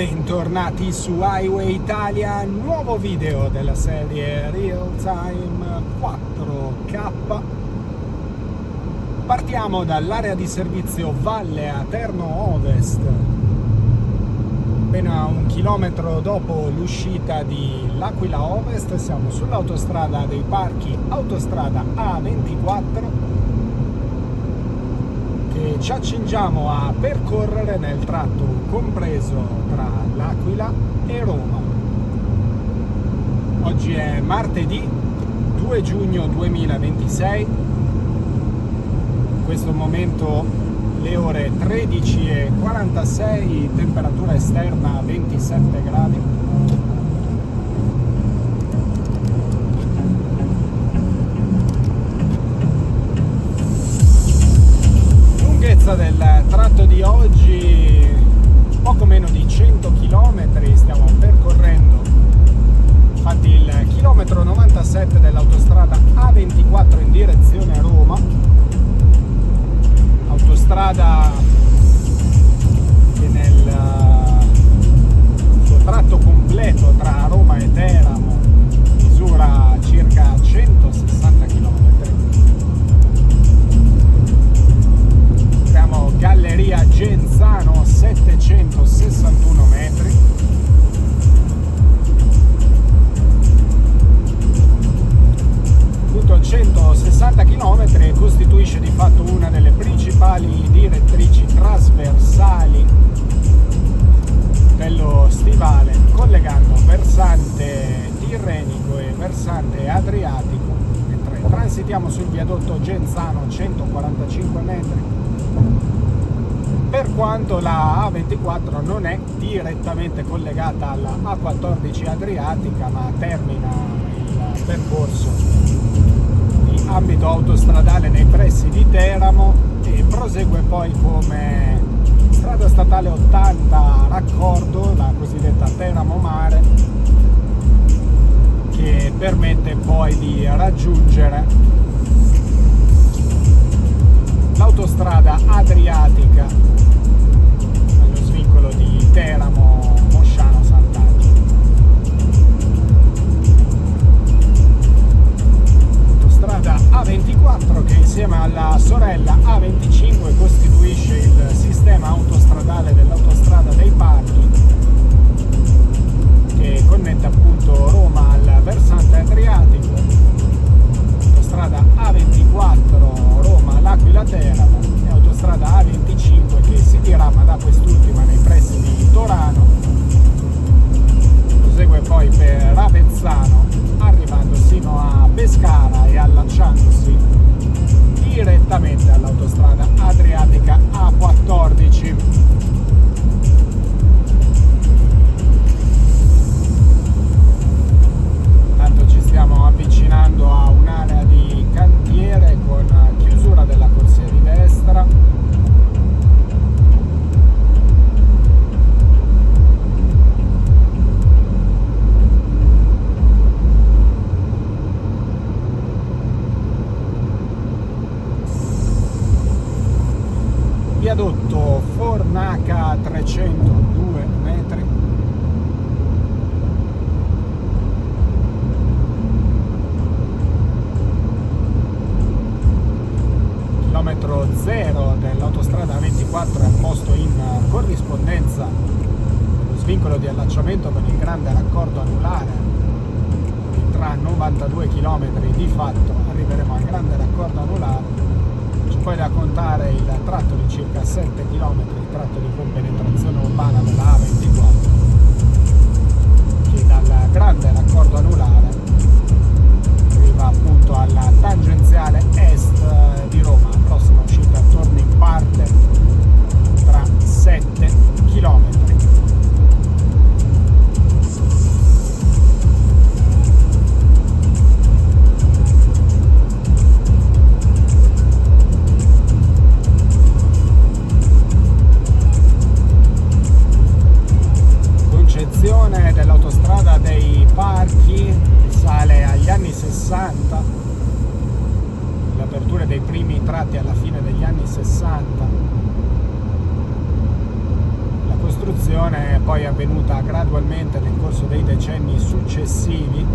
Bentornati su Highway Italia, nuovo video della serie Real Time 4K. Partiamo dall'area di servizio Valle Aterno Ovest. Appena 1 chilometro dopo l'uscita di L'Aquila Ovest siamo sull'autostrada dei Parchi, autostrada A24, che ci accingiamo a percorrere nel tratto compreso tra L'Aquila e Roma. Oggi è martedì 2 giugno 2026, in questo momento le ore 13:46, temperatura esterna 27 gradi. Del tratto di oggi poco meno di 100 km stiamo percorrendo, infatti il chilometro 97 dell'autostrada A24 in direzione Roma, autostrada che nel suo tratto completo tra Roma e Teramo misura circa 160 km. Galleria Genzano, 761 metri. Tutto 160 km costituisce di fatto una delle principali direttrici trasversali dello stivale, collegando versante tirrenico e versante adriatico, mentre transitiamo sul viadotto Genzano, 145 metri. Per quanto la A24 non è direttamente collegata alla A14 Adriatica, ma termina il percorso di ambito autostradale nei pressi di Teramo e prosegue poi come strada statale 80 raccordo, la cosiddetta Teramo Mare, che permette poi di raggiungere l'autostrada adriatica allo svincolo di Teramo Mosciano Sant'Angelo. Autostrada A24 che insieme alla sorella A25 costituisce il sistema autostradale dell'autostrada dei Parchi, che connette appunto Roma al versante adriatico. Autostrada A24 Roma L'Aquila Teramo e autostrada A25 che si dirama da quest'ultima nei pressi di Torano, prosegue poi per Avezzano arrivando sino a Pescara e allacciandosi direttamente all'autostrada adriatica A14. Stiamo avvicinando a un'area di cantiere con chiusura della corsia di destra. Viadotto Fornaca, 302 metri. Chilometro zero dell'autostrada A24 è posto in corrispondenza dello svincolo di allacciamento con il grande raccordo anulare. Tra 92 km di fatto arriveremo al grande raccordo anulare. C'è poi da contare il tratto di circa 7 km, il tratto di compenetrazione urbana della A24, che dal grande raccordo anulare arriva appunto alla tangenziale est di Roma, prossima uscita turning parte tra 7 km. Concezione dell'autostrada dei Parchi risale agli anni 60, l'apertura dei primi tratti alla fine degli anni 60. La costruzione poi è avvenuta gradualmente nel corso dei decenni successivi,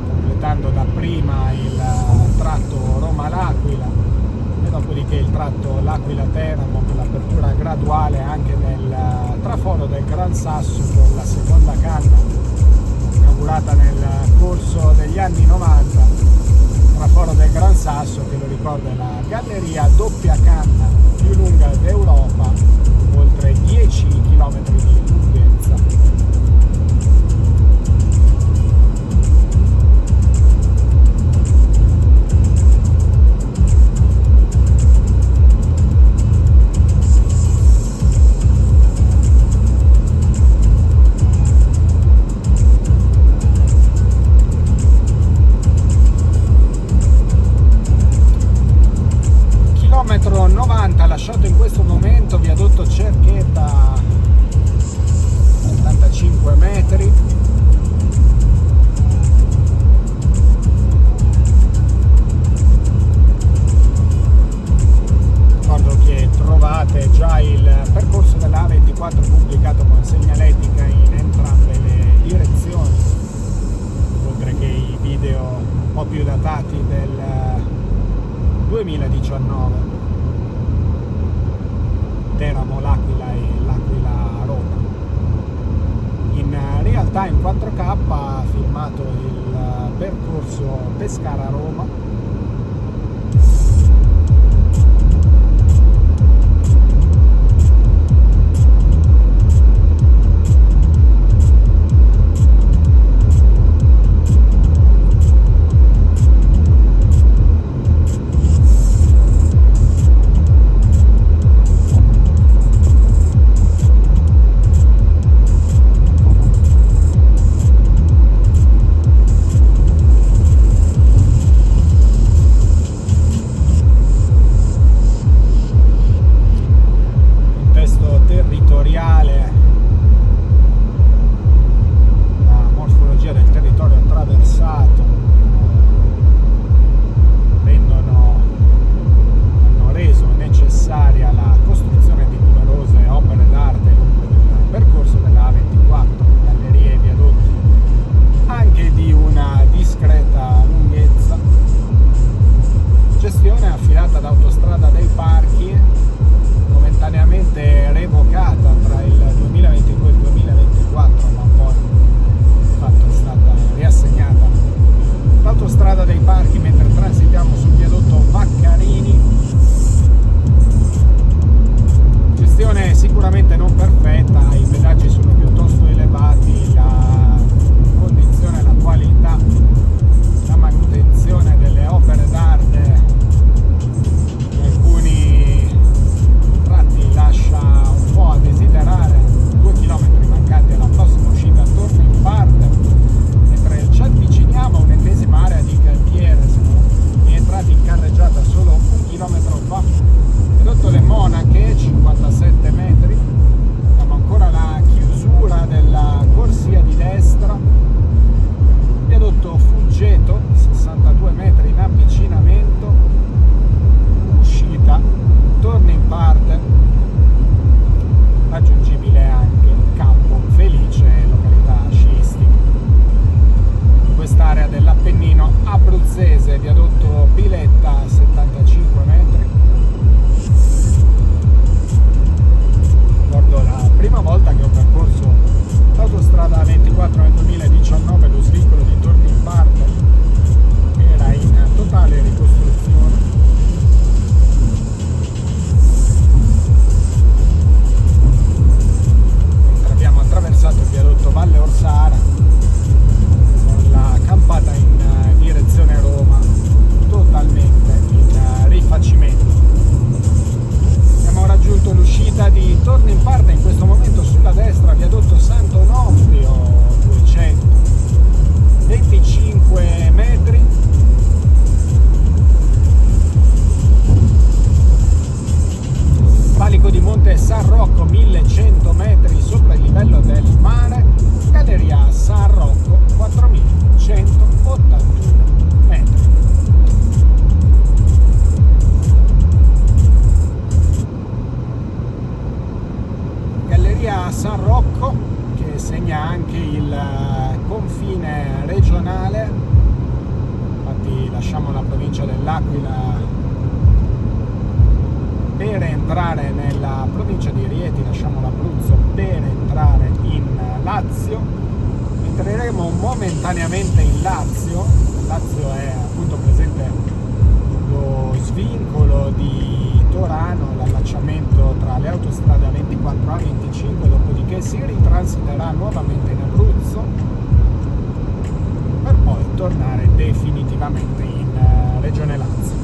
completando dapprima il tratto Roma-L'Aquila e dopodiché il tratto L'Aquila-Teramo, con l'apertura graduale anche del traforo del Gran Sasso con la seconda canna inaugurata nel corso degli anni 90. Traforo del Gran Sasso, che lo ricorda, è la galleria a doppia canna più lunga d'Europa, oltre 10 km di lunghezza. Chilometro 90 lasciato in questo momento, viadotto Cerchetta, 75 metri. Ricordo che trovate già il percorso della A24 pubblicato con segnaletica in entrambe le direzioni, oltre che i video un po' più datati del 2019, Teramo, L'Aquila e L'Aquila Roma. In realtà in 4K ha filmato il percorso Pescara-Roma, provincia dell'Aquila per entrare nella provincia di Rieti, lasciamo l'Abruzzo per entrare in Lazio. Entreremo momentaneamente in Lazio. Lazio è appunto presente lo svincolo di Torano, l'allacciamento tra le autostrade A24 e A25, dopodiché si ritransiterà nuovamente in Abruzzo per poi tornare definitivamente in Regione Lazio.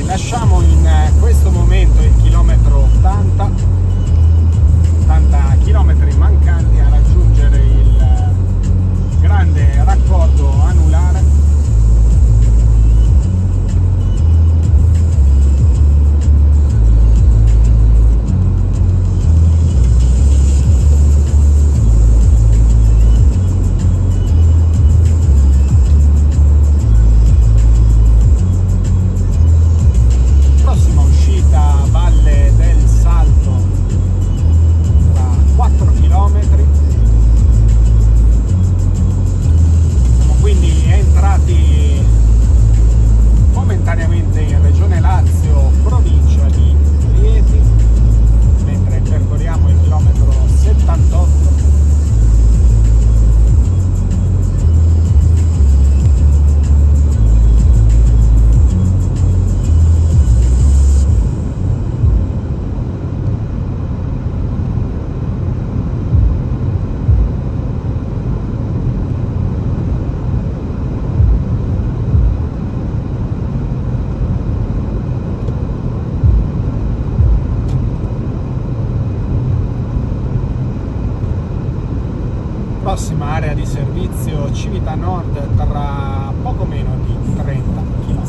Lasciamo in questo momento il chilometro 80 chilometri mancanti a raggiungere il grande raccordo anulare. Valle del Salto tra 4 km. Siamo quindi entrati momentaneamente in Regione Lazio, provincia di Rieti, mentre percorriamo il chilometro 78. Prossima area di servizio Civita Nord tra poco meno di 30 km.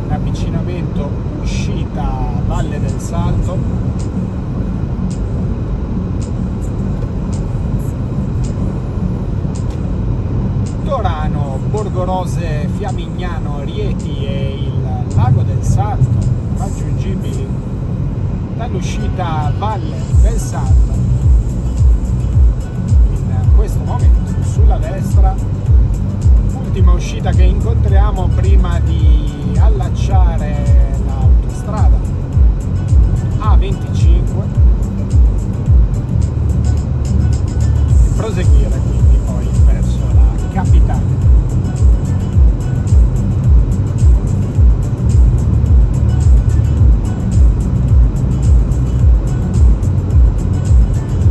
Avvicinamento uscita Valle del Salto. Torano, Borgorose, Fiamignano, Rieti e il Lago del Salto, raggiungibili dall'uscita Valle del Salto. In questo momento sulla destra, ultima uscita che incontriamo prima di allacciare l'autostrada A25 e proseguire quindi poi verso la capitale.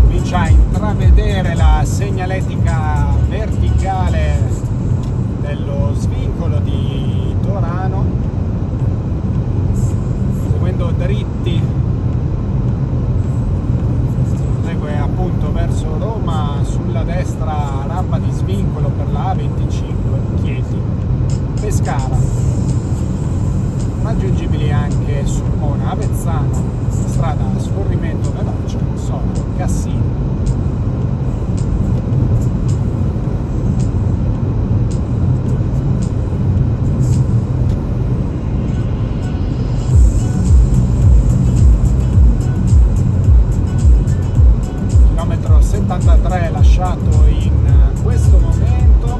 Comincia a intravedere la segnaletica verticale dello svincolo di Torano, seguendo dritti segue appunto verso Roma, sulla destra rampa di svincolo per la A25 Chieti, Pescara, raggiungibili anche Sulmona, Avezzano, strada a scorrimento veloce, Sono, Cassino. tracciato in questo momento.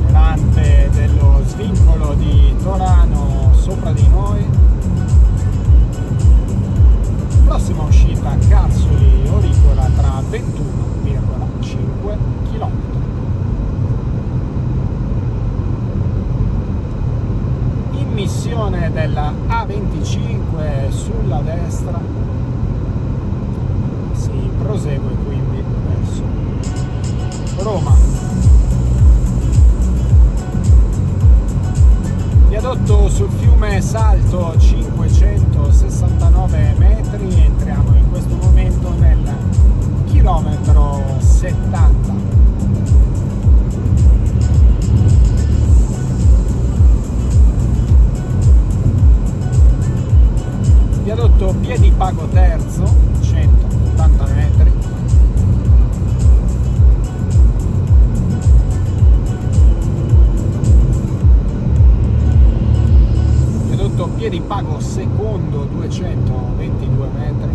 Delante dello svincolo di Torano sopra di noi. Prossima uscita Carsoli Oricola tra 21,5 km. Immissione della A25 sulla destra, si prosegue quindi verso Roma. Viadotto sul fiume Salto, 569 metri, entriamo in questo momento nel chilometro 70. Viadotto Piedipago terzo, 180 metri. Viadotto Piedipago secondo, 222 metri.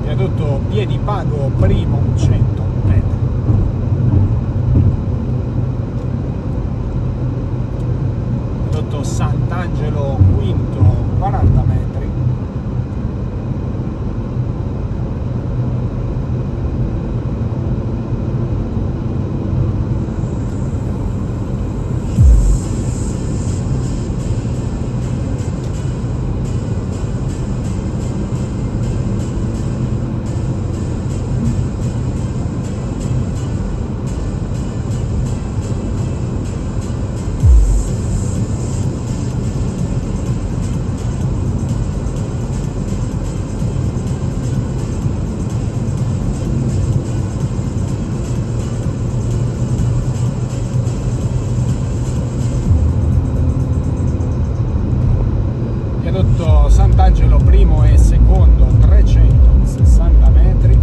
Viadotto Piedipago primo, 100 metri. Viadotto Sant'Angelo quinto, 40 metri. Viadotto Sant'Angelo primo e secondo, 360 metri.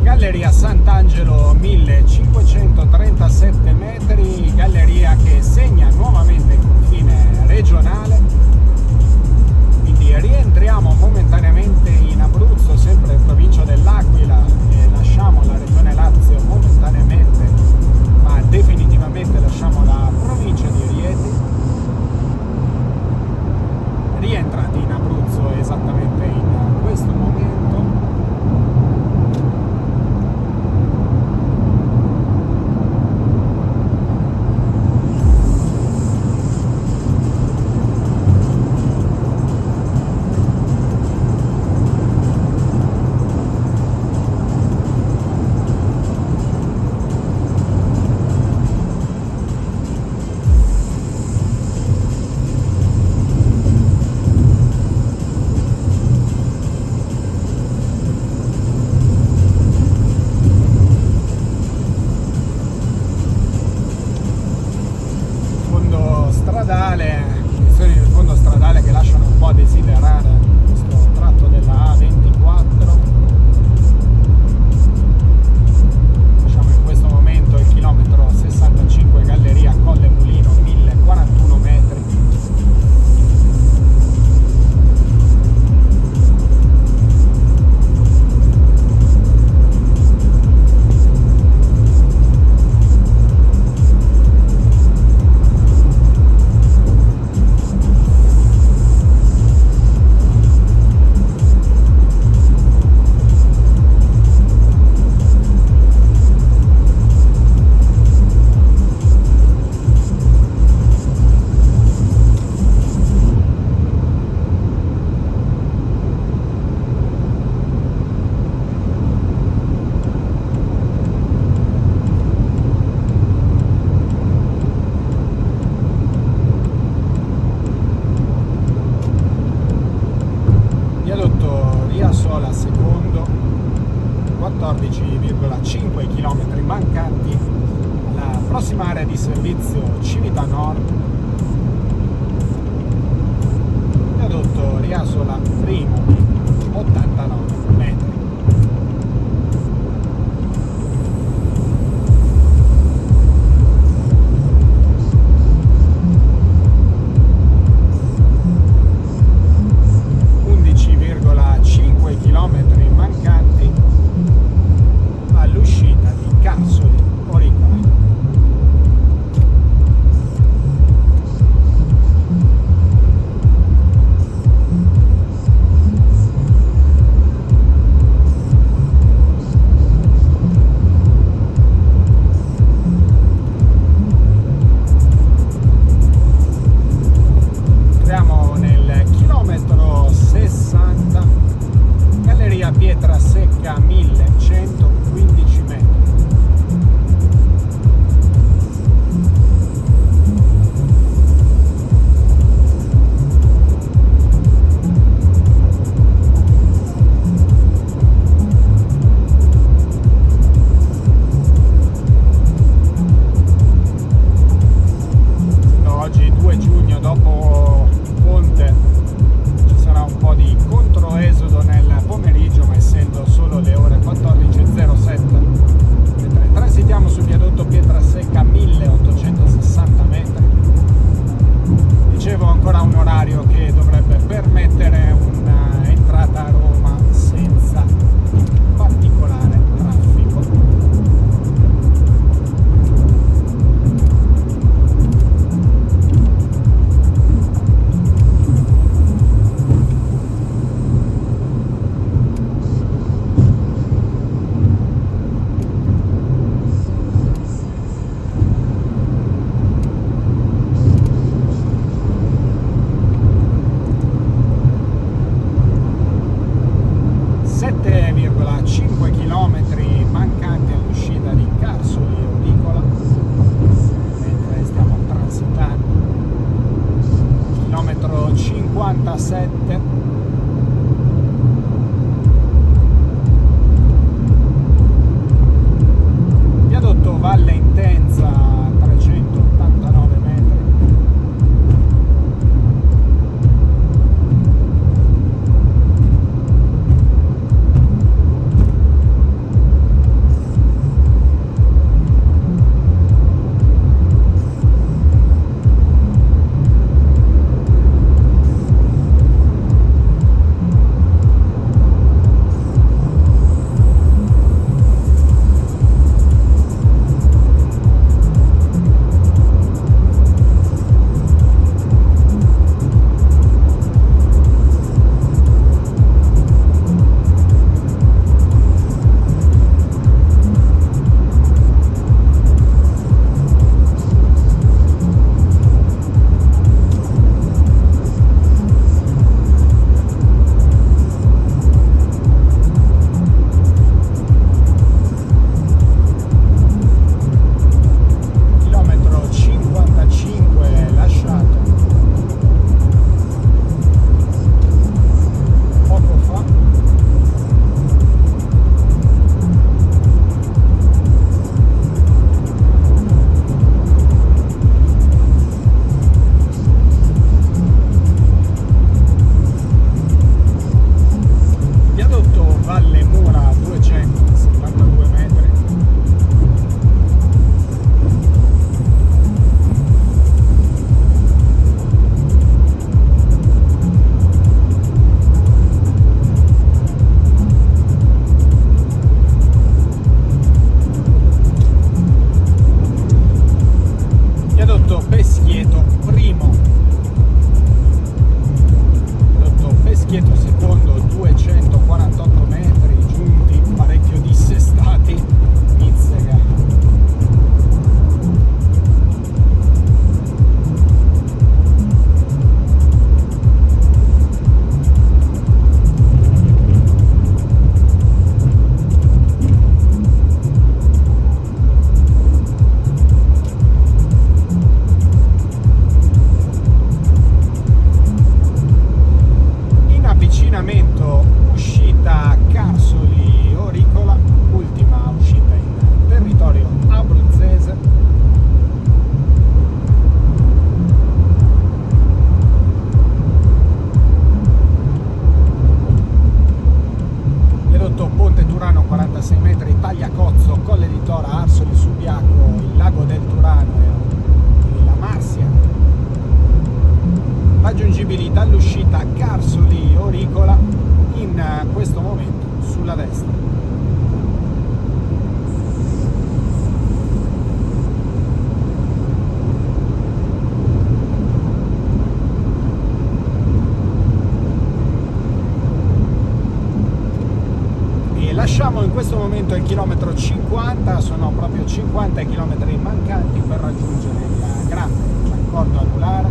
Galleria Sant'Angelo 1537 metri, galleria che segna nuovamente il confine regionale. Quindi rientriamo momentaneamente in Abruzzo, sempre in provincia dell'Aquila, e lasciamo la regione Lazio momentaneamente, ma definitivamente lasciamo la provincia di Rieti, rientrati in Abruzzo esattamente in questo momento. mancanti la prossima area di servizio Civita Nord, viadotto Riasola Primo, 89 metri. Chilometri mancanti all'uscita di Carsoli Oricola. Entriamo nel chilometro 60, Galleria Pietra Secca 1115 metri. Oggi 2 giugno, dopo il ponte, ci sarà un po' di controesodo nel pomeriggio, ma essendo solo le ore 14.07, mentre transitiamo sul viadotto Pietra Secca 1860 metri. Dicevo, ancora un orario che dovrebbe permettere un'entrata a Roma senza particolare traffico. Chilometri mancanti all'uscita di Carsoli Oricola, mentre stiamo transitando chilometro 57, viadotto Valle Intensa 389 metri. Subiaco, il lago del Turano e la Marsia, raggiungibili dall'uscita Carsoli-Oricola, in questo momento sulla destra. Lasciamo in questo momento il chilometro 50, sono proprio 50 chilometri mancanti per raggiungere il grande raccordo anulare,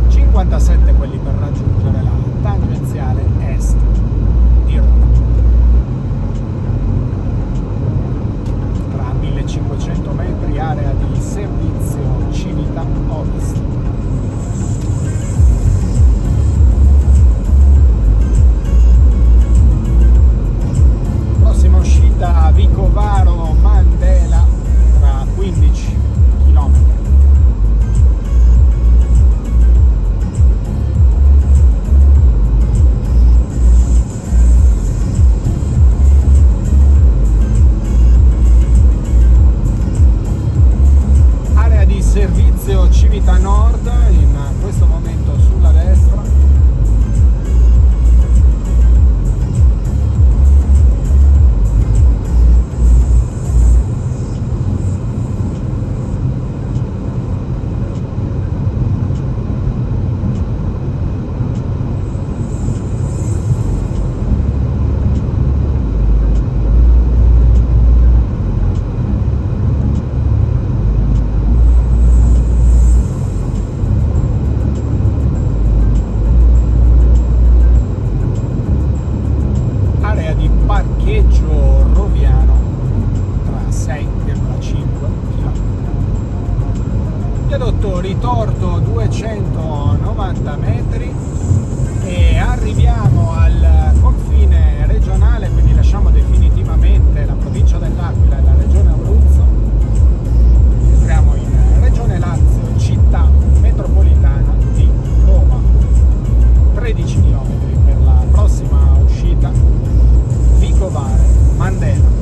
57 quelli per raggiungere la tangenziale est di Roma. Tra 1500 metri area di servizio Civita Ovest. Uscita Vicovaro Mandela tra 15 km. Area di servizio Civita Nord, in questo momento sulla destra. Parcheggio Roviano tra 6,5 km. Viadotto ritorto 290 metri e arriviamo al confine regionale, quindi lasciamo definitivamente la provincia dell'Aquila e la regione Abruzzo. Entriamo in regione Lazio, città metropolitana di Roma. 13 km per la prossima uscita Vicovaro Mandela.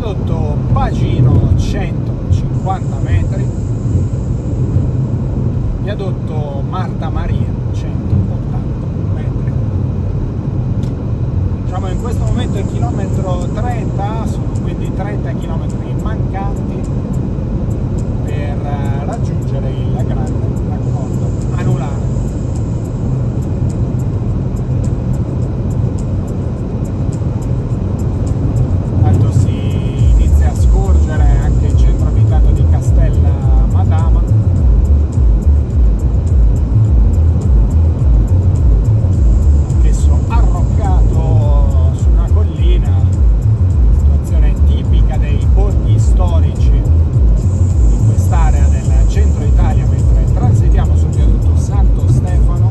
viadotto Pagino 150 metri, viadotto Marta Maria 180 metri. Diciamo in questo momento il chilometro 30, sono quindi 30 chilometri mancanti per raggiungere il grande raccordo anulare. Tanto si inizia a scorgere anche il centro abitato di Castel Madama, anch'esso arroccato su una collina, situazione tipica dei borghi storici in quest'area del centro Italia, mentre transitiamo sul viadotto Santo Stefano.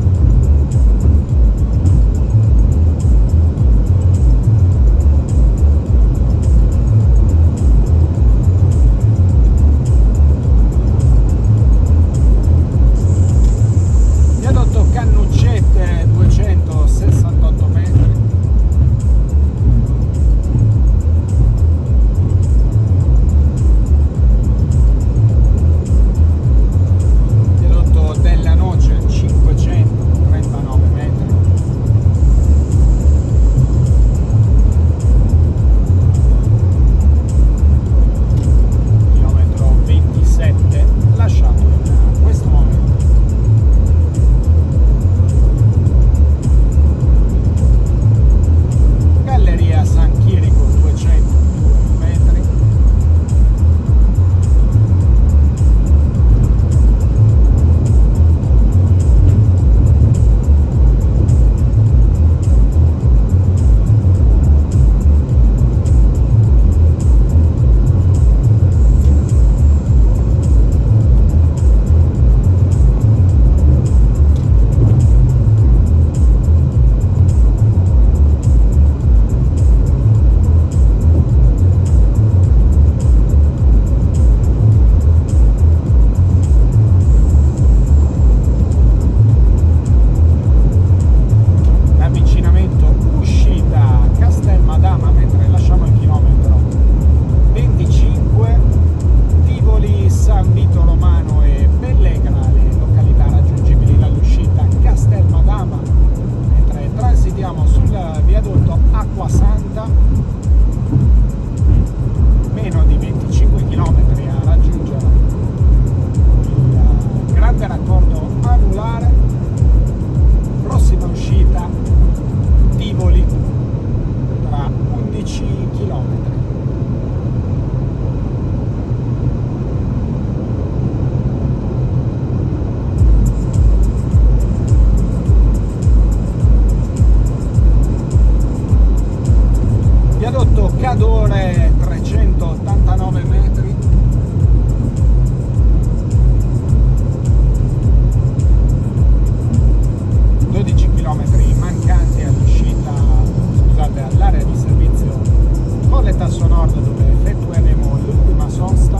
Viadotto Cannuccette 268 metri. Viadotto della Noce 539 metri. Chilometro 27 lasciato in questo momento. Galleria San Chirico 202 metri. L'avvicinamento uscita Castel Madama, mentre lasciamo il chilometro 25. Tivoli, San Vito Romano e Bellegra, le località raggiungibili dall'uscita Castel Madama, mentre transitiamo sul viadotto Acquasanta, meno di 25 km a raggiungere il grande raccordo anulare. Prossima uscita Tivoli tra 11 km. Viadotto Cadore 389 metri. Chilometri mancanti all'uscita, scusate, all'area di servizio Colletta Nord, dove effettueremo l'ultima sosta.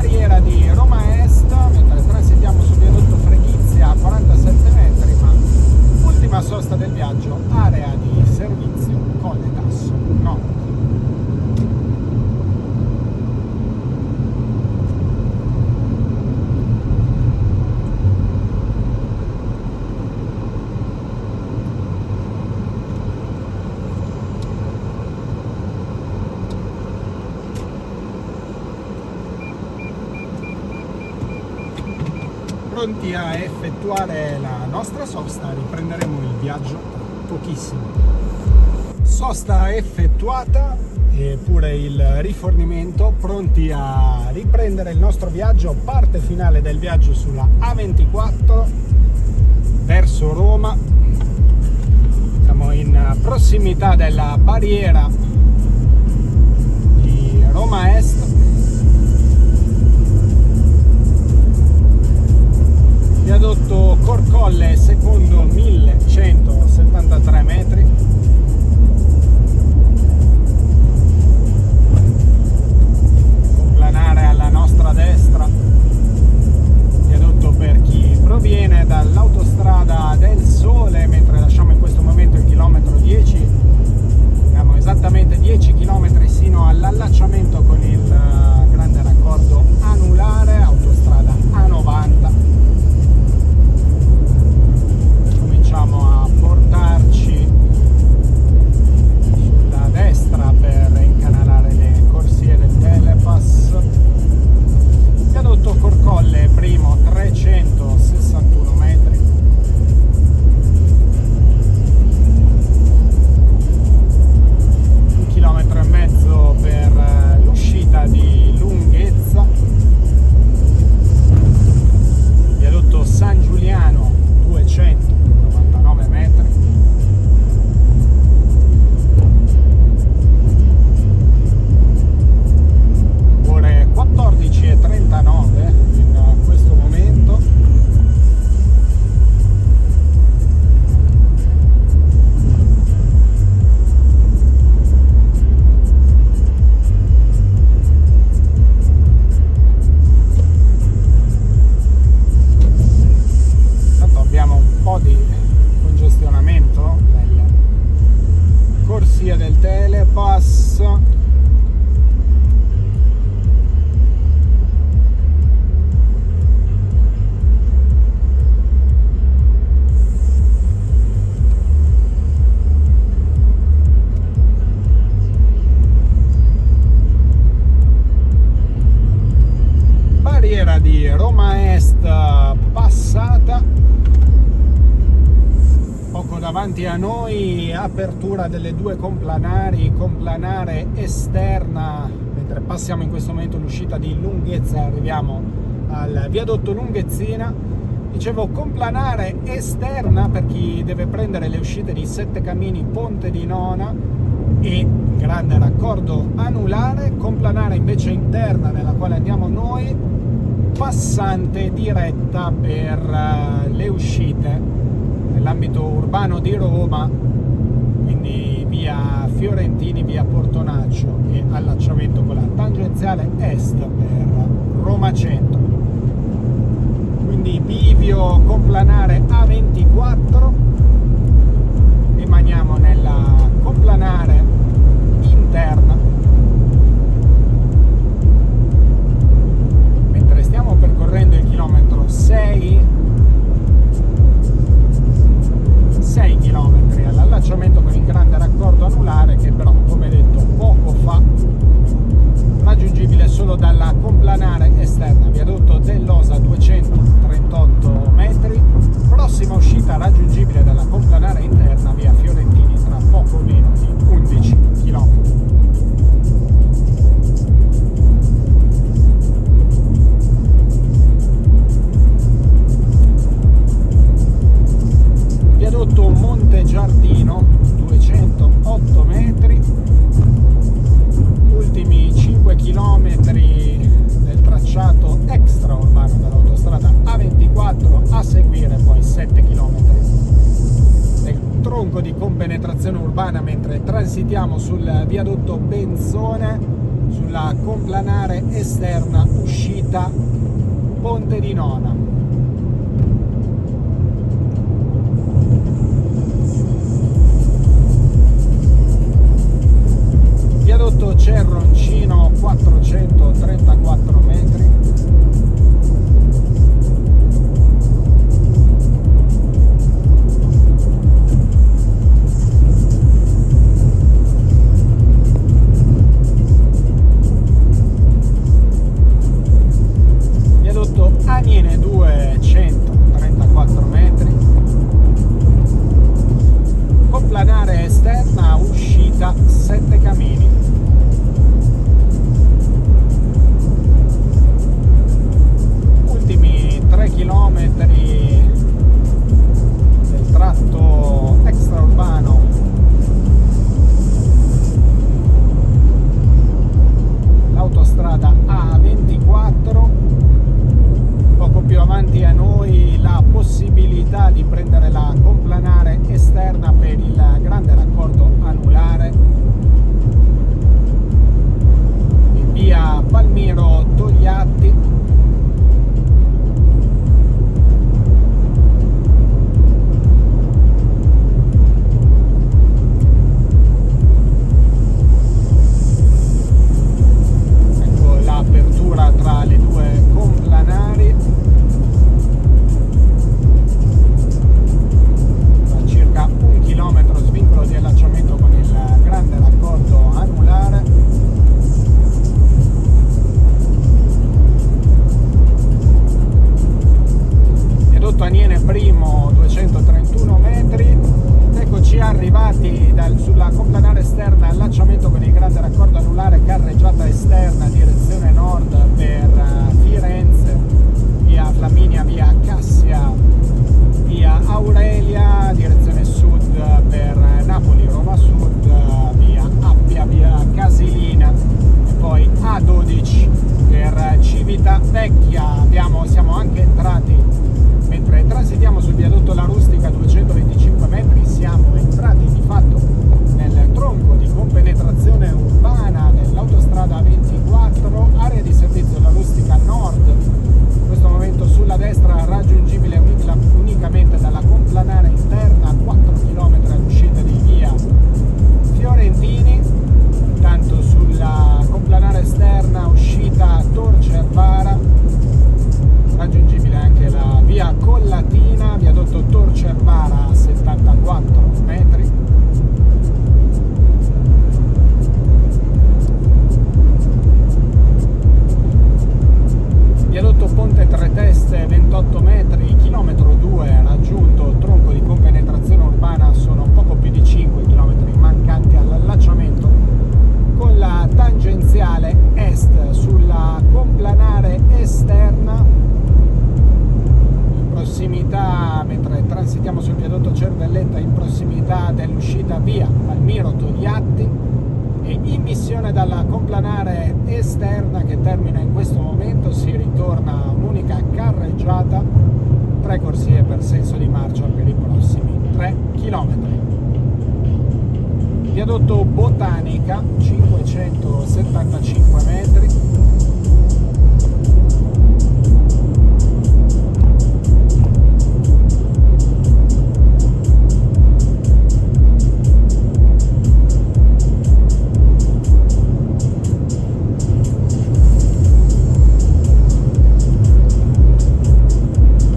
barriera di Roma Est, mentre transitiamo sul viadotto Freghizia a 47 metri, ma ultima sosta del viaggio, area di servizio Colle Tasso Nord. Pronti a effettuare la nostra sosta, riprenderemo il viaggio tra pochissimo. Sosta effettuata e pure il rifornimento, pronti a riprendere il nostro viaggio, parte finale del viaggio sulla A24 verso Roma. Siamo in prossimità della barriera di Roma Est. Viadotto Corcolle secondo 1173 metri. Complanare alla nostra destra. Viadotto per chi proviene dall'autostrada del Sole, mentre lasciamo in questo momento il chilometro 10. Abbiamo esattamente 10 km sino all'allacciamento con il grande raccordo anulare, autostrada A90. A portarci sulla destra per incanalare le corsie del Telepass. Viadotto Corcolle primo 361 metri. Un chilometro e mezzo per l'uscita di Lunghezza. Viadotto San Giuliano 299 metri. Ore 14:39 in questo momento. Di congestionamento nelle corsie del Telepass. Barriera di Roma Est passata. Poco davanti a noi apertura delle due complanari, complanare esterna, mentre passiamo in questo momento l'uscita di Lunghezza, arriviamo al viadotto Lunghezzina. Dicevo complanare esterna per chi deve prendere le uscite di Sette Camini, Ponte di Nona e grande raccordo anulare. Complanare invece interna, nella quale andiamo noi, passante diretta per le uscite nell'ambito urbano di Roma, quindi via Fiorentini, via Portonaccio e allacciamento con la tangenziale est per Roma Centro. Quindi bivio complanare A24, rimaniamo nella complanare interna, mentre stiamo percorrendo il chilometro 6 km all'allacciamento con il grande raccordo anulare, che però, come detto poco fa, raggiungibile solo dalla complanare esterna. Viadotto dell'Osa 238 metri, prossima uscita raggiungibile dalla complanare interna via Fiorentini tra poco meno di 11 km. Viadotto Monte Giardino 208 metri, ultimi 5 km del tracciato extraurbano dell'autostrada A24, a seguire poi 7 km del tronco di compenetrazione urbana, mentre transitiamo sul viadotto Benzone sulla complanare esterna uscita uscita Ponte di Nona. Viadotto Cerroncino 434 metri. Viadotto Aniene 2 134 metri. Complanare esterna uscita 7 Camini. Ultimi 3 chilometri del tratto extraurbano l'autostrada A24. Poco più avanti a noi la possibilità di prendere la complanare esterna per il grande raccordo anulare in via Palmiro Togliatti. Ecco l'apertura tra le due complanari. Circa 1 chilometro svincolo di allacciamento con il grande raccordo anulare. Viadotto Aniene primo 231 metri. Eccoci arrivati sulla complanare esterna, allacciamento con il grande raccordo anulare, carreggiata esterna direzione nord per Firenze, via Flaminia, via Cassia, via Aurelia, direzione sud per Napoli, Roma Sud, via Appia, via Casilina e poi A12 per Civitavecchia. Siamo anche entrati, mentre transitiamo sul viadotto La Rustica 225 metri, siamo entrati di fatto nel tronco di compenetrazione urbana dell'autostrada A24, area di servizio La Rustica Nord. In questo momento sulla destra, raggiungibile unicamente dalla complanare interna, 4 km all'uscita di via Fiorentini. Tanto sulla complanare esterna uscita Tor Cervara, raggiungibile anche la via Collatina, viadotto Tor Cervara a 74 metri. Viadotto Ponte Tre Teste 28 metri, chilometro 2 raggiunto, tronco di compenetrazione urbana sono poco più di 5 km mancanti all'allacciamento con la tangenziale est. Sulla complanare esterna, in prossimità, mentre transitiamo sul viadotto Cervelletta, in prossimità dell'uscita via Palmiro Togliatti, e in missione dalla complanare esterna che termina in questo momento, si ritorna a un'unica carreggiata, 3 corsie per senso di marcia per i prossimi 3 km. Viadotto Botanica 575 metri.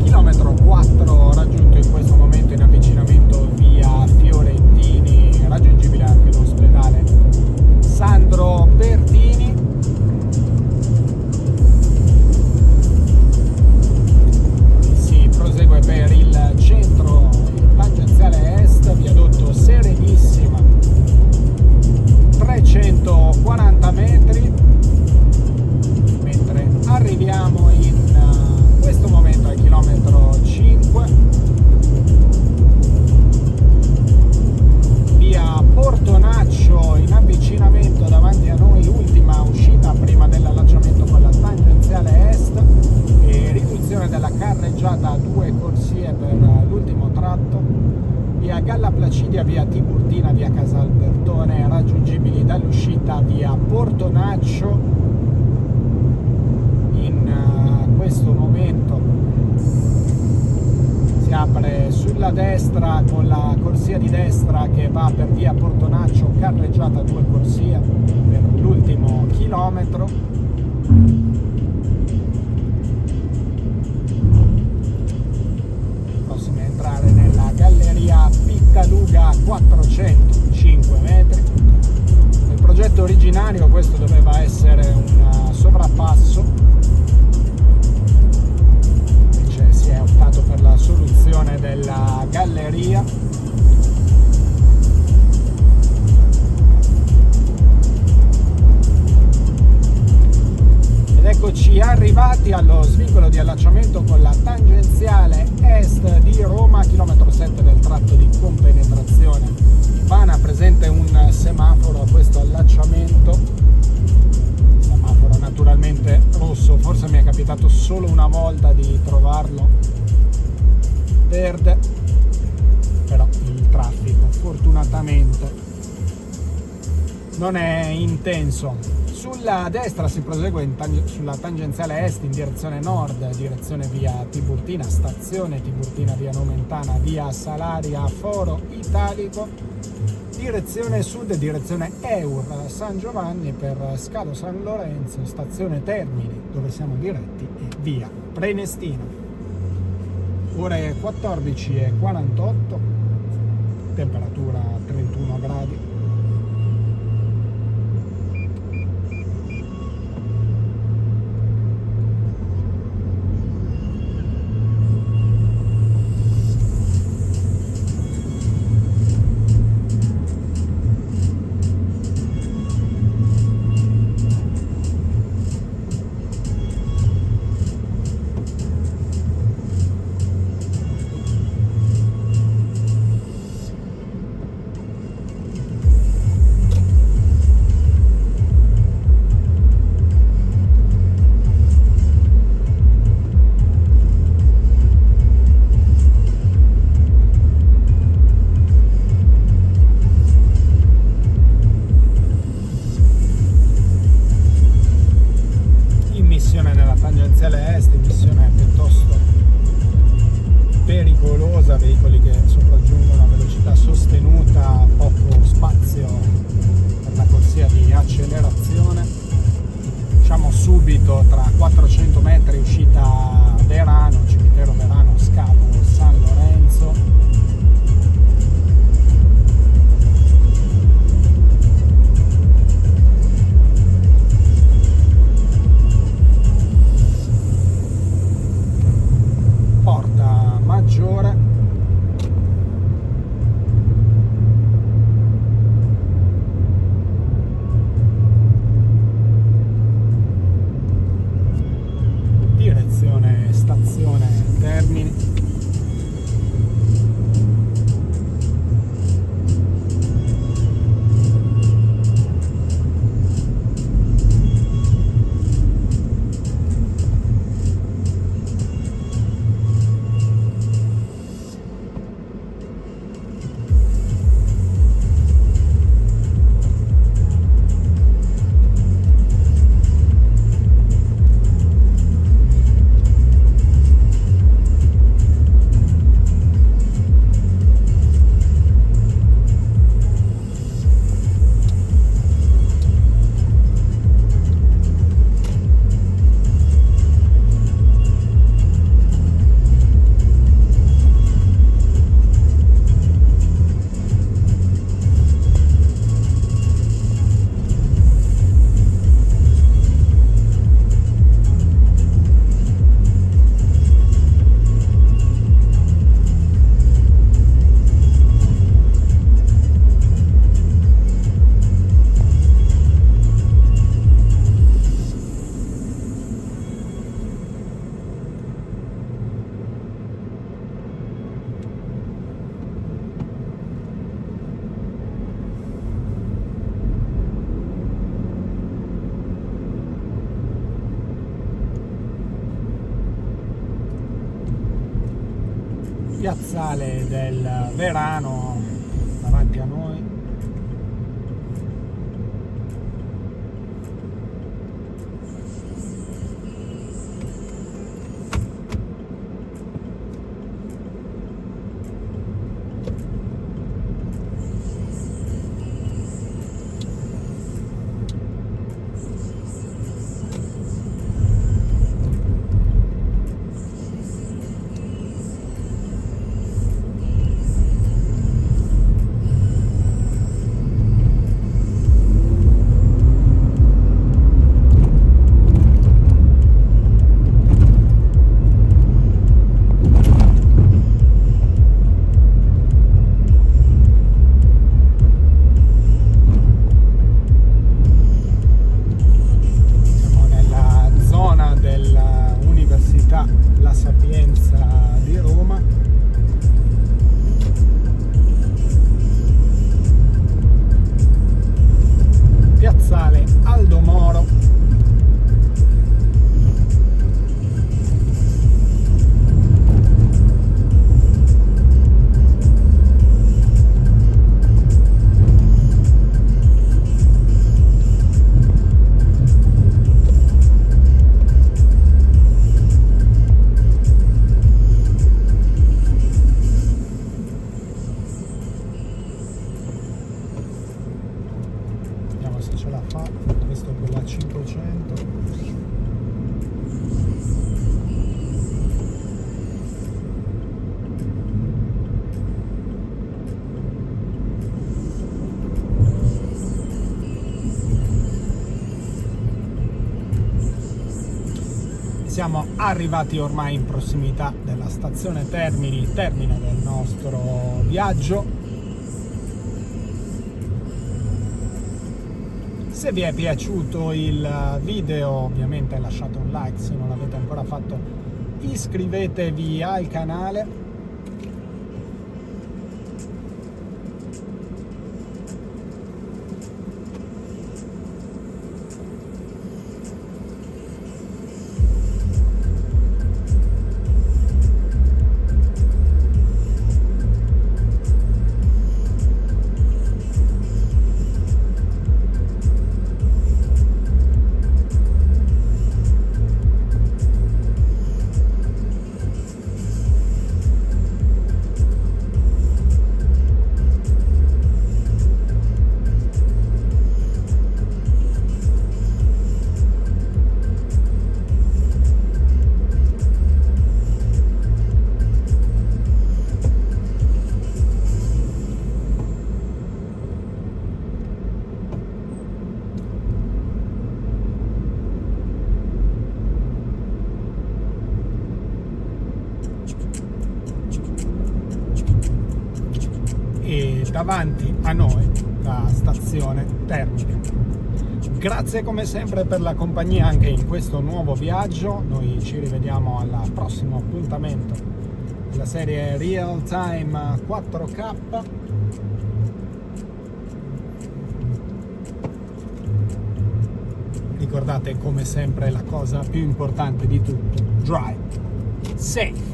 Chilometro 4 raggiunto in questo momento in avvicinamento via Fiorentini, raggiungibile anche l'ospedale Sandro Pertini. Si prosegue per il centro, tangenziale est, viadotto Serenissima 340 metri, mentre arriviamo in questo momento al chilometro 5, via Portonaccio in avvicinamento davanti a noi, ultima uscita prima dell'allacciamento con la tangenziale est e riduzione della carreggiata a 2 corsie per l'ultimo tratto. Via Galla Placidia, via Tiburtina, via Casalbertone, raggiungibili dall'uscita via Portonaccio in sulla destra con la corsia di destra che va per via Portonaccio, carreggiata 2 corsie per l'ultimo chilometro. Prossimo a entrare nella galleria Pittaluga, 405 metri. Nel progetto originario questo doveva essere un sovrappasso, si è optato per la soluzione della galleria. Ed eccoci arrivati allo svincolo di allacciamento con la tangenziale est di Roma, chilometro 7 del tratto di compenetrazione urbana. Presente un semaforo a questo allacciamento, naturalmente rosso, forse mi è capitato solo una volta di trovarlo verde, però il traffico fortunatamente non è intenso. Sulla destra si prosegue sulla tangenziale est in direzione nord, direzione via Tiburtina, stazione Tiburtina, via Nomentana, via Salaria, Foro Italico, direzione sud, direzione Eur San Giovanni per Scalo San Lorenzo, stazione Termini dove siamo diretti, e via Prenestina. Ore 14:48, temperatura 31 gradi. Tangenziale est, missione piuttosto pericolosa, veicoli che sopraggiungono a velocità sostenuta, poco spazio per la corsia di accelerazione. Diciamo subito tra 400 metri uscita Verano, cimitero Verano, Scalo San Lorenzo. Maggiore, direzione stazione Termini. piazzale del Verano davanti a noi. sembra la Sapienza di Roma. Piazzale Aldo Moro. Se ce la fa, questo è quella 500. Siamo arrivati ormai in prossimità della stazione termine del nostro viaggio. Se vi è piaciuto il video, ovviamente lasciate un like, se non l'avete ancora fatto iscrivetevi al canale. E davanti a noi la stazione termine. Grazie come sempre per la compagnia anche in questo nuovo viaggio. Noi ci rivediamo al prossimo appuntamento della serie Real Time 4K. Ricordate come sempre la cosa più importante di tutto: drive safe.